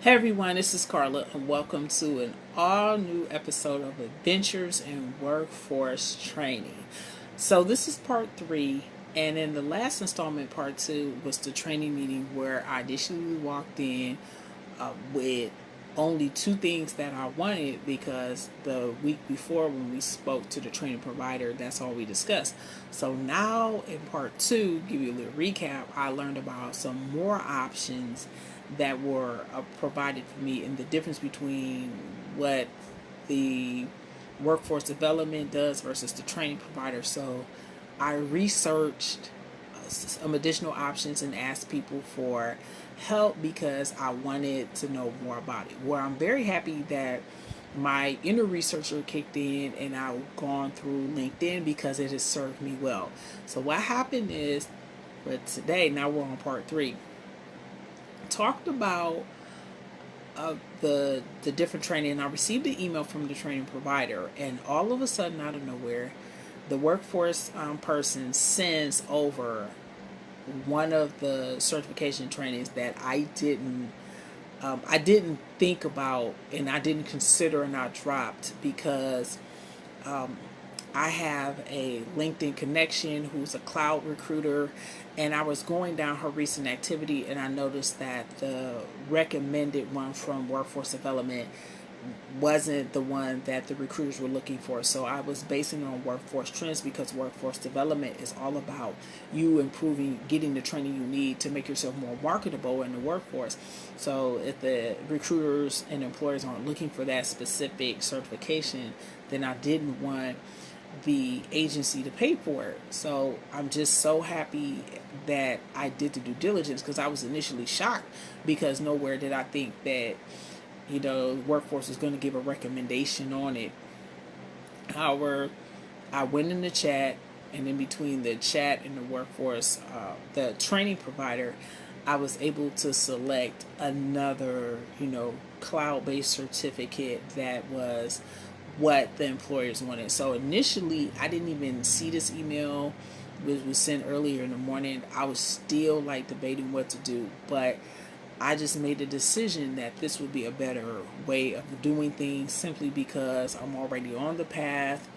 Hey everyone, this is Carla, and welcome to an all new episode of Adventures in Workforce Training. So, this is part three, and in the last installment, part two, was the training meeting where I initially walked in with only two things that I wanted because the week before when we spoke to the training provider, that's all we discussed. So now in part two, give you a little recap, I learned about some more options that were provided for me and the difference between what the workforce development does versus the training provider. So I researched some additional options and asked people for help because I wanted to know more about it. Where I'm very happy that my inner researcher kicked in and I've gone through LinkedIn because it has served me well. So what happened is, but today, now we're on part three, talked about the different training, and I received an email from the training provider, and all of a sudden, out of nowhere, the workforce person sends over one of the certification trainings that I didn't think about and I didn't consider and I dropped because I have a LinkedIn connection who's a cloud recruiter, and I was going down her recent activity and I noticed that the recommended one from Workforce Development wasn't the one that the recruiters were looking for. So I was basing it on workforce trends because workforce development is all about you improving, getting the training you need to make yourself more marketable in the workforce. So if the recruiters and employers aren't looking for that specific certification, then I didn't want the agency to pay for it. So I'm just so happy that I did the due diligence because I was initially shocked because nowhere did I think that workforce was going to give a recommendation on it. However, I went in the chat, and in between the chat and the workforce, the training provider, I was able to select another, cloud-based certificate that was what the employers wanted. So initially, I didn't even see this email, which was sent earlier in the morning. I was still like debating what to do, but I just made a decision that this would be a better way of doing things simply because I'm already on the path,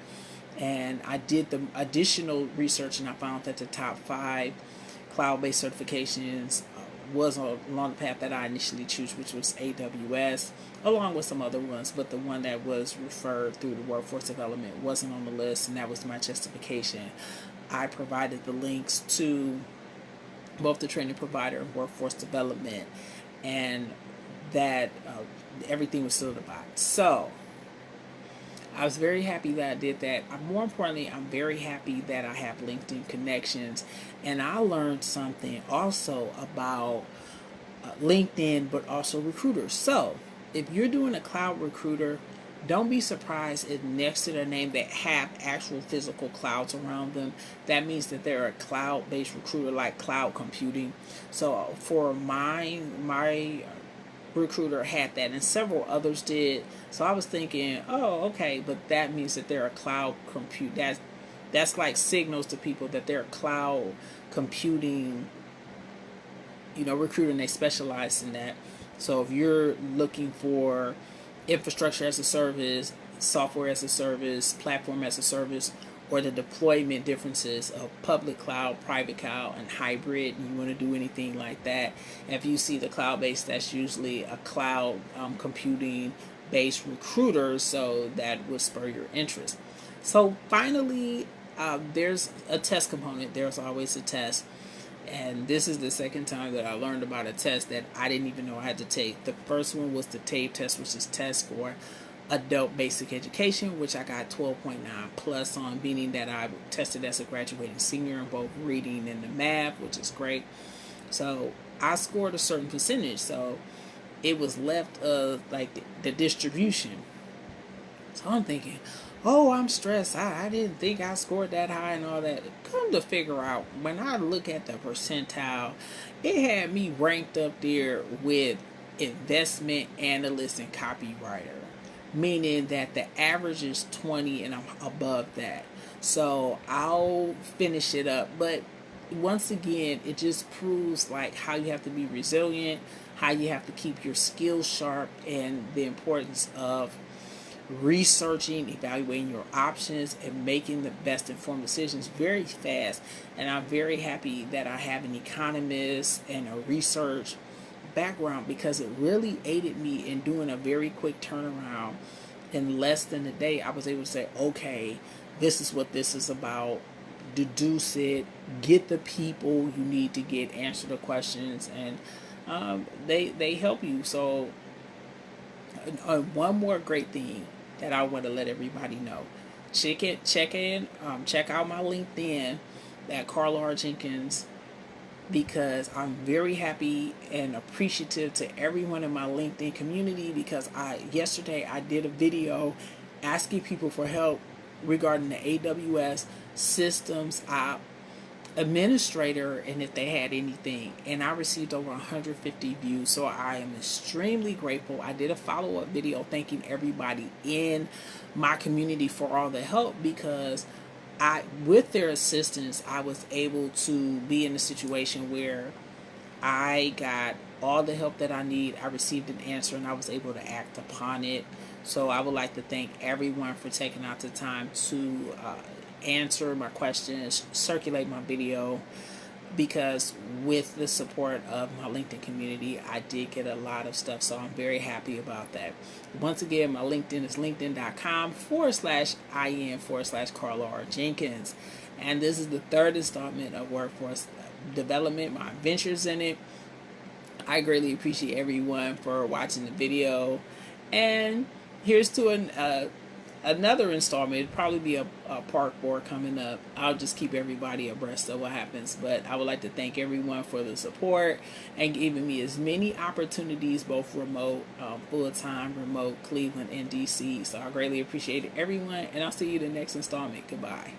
and I did the additional research and I found that the top five cloud-based certifications was along the path that I initially chose, which was AWS, along with some other ones, but the one that was referred through the workforce development wasn't on the list, and that was my justification. I provided the links to both the training provider and workforce development, and that everything was solidified. So I was very happy that I did that. More importantly, I'm very happy that I have LinkedIn connections, and I learned something also about LinkedIn, but also recruiters. So if you're doing a cloud recruiter, don't be surprised if next to their name they have actual physical clouds around them. That means that they're a cloud-based recruiter, like cloud computing. So for my recruiter had that, and several others did. So I was thinking, oh, okay, but that means that they're a cloud compute. That's like signals to people that they're cloud computing, recruiter, and they specialize in that. So if you're looking for infrastructure as a service, software as a service, platform as a service, or the deployment differences of public cloud, private cloud, and hybrid, and you want to do anything like that, if you see the cloud-based, that's usually a cloud computing-based recruiter, so that would spur your interest. So finally, there's a test component. There's always a test. And this is the second time that I learned about a test that I didn't even know I had to take. The first one was the TABE test, which is test for adult basic education, which I got 12.9 plus on, meaning that I tested as a graduating senior in both reading and the math, which is great. So I scored a certain percentage. So it was left like the distribution. So I'm thinking, oh, I'm stressed. I didn't think I scored that high and all that. Come to figure out, when I look at the percentile, it had me ranked up there with investment analyst and copywriter, meaning that the average is 20 and I'm above that. So I'll finish it up. But once again, it just proves like how you have to be resilient, how you have to keep your skills sharp, and the importance of researching, evaluating your options, and making the best informed decisions very fast. And I'm very happy that I have an economist and a research background, because it really aided me in doing a very quick turnaround. In less than a day, I was able to say, okay, this is what this is about, deduce it, get the people you need to get, answer the questions, and they help you. So one more great thing that I want to let everybody know: check out my LinkedIn at Carla R. Jenkins, because I'm very happy and appreciative to everyone in my LinkedIn community, because yesterday I did a video asking people for help regarding the AWS systems administrator, and if they had anything, and I received over 150 views. So I am extremely grateful. I did a follow-up video thanking everybody in my community for all the help, because with their assistance, I was able to be in a situation where I got all the help that I need. I received an answer and I was able to act upon it. So I would like to thank everyone for taking out the time to answer my questions, circulate my video, because with the support of my LinkedIn community, I did get a lot of stuff. So I'm very happy about that. Once again, my LinkedIn is linkedin.com/IN/Carla R. Jenkins. And this is the third installment of Workforce Development, my adventures in it. I greatly appreciate everyone for watching the video. And here's to another installment. It'll probably be a part 4 coming up. I'll just keep everybody abreast of what happens. But I would like to thank everyone for the support and giving me as many opportunities, both remote, full-time, remote, Cleveland, and DC. So I greatly appreciate everyone. And I'll see you in the next installment. Goodbye.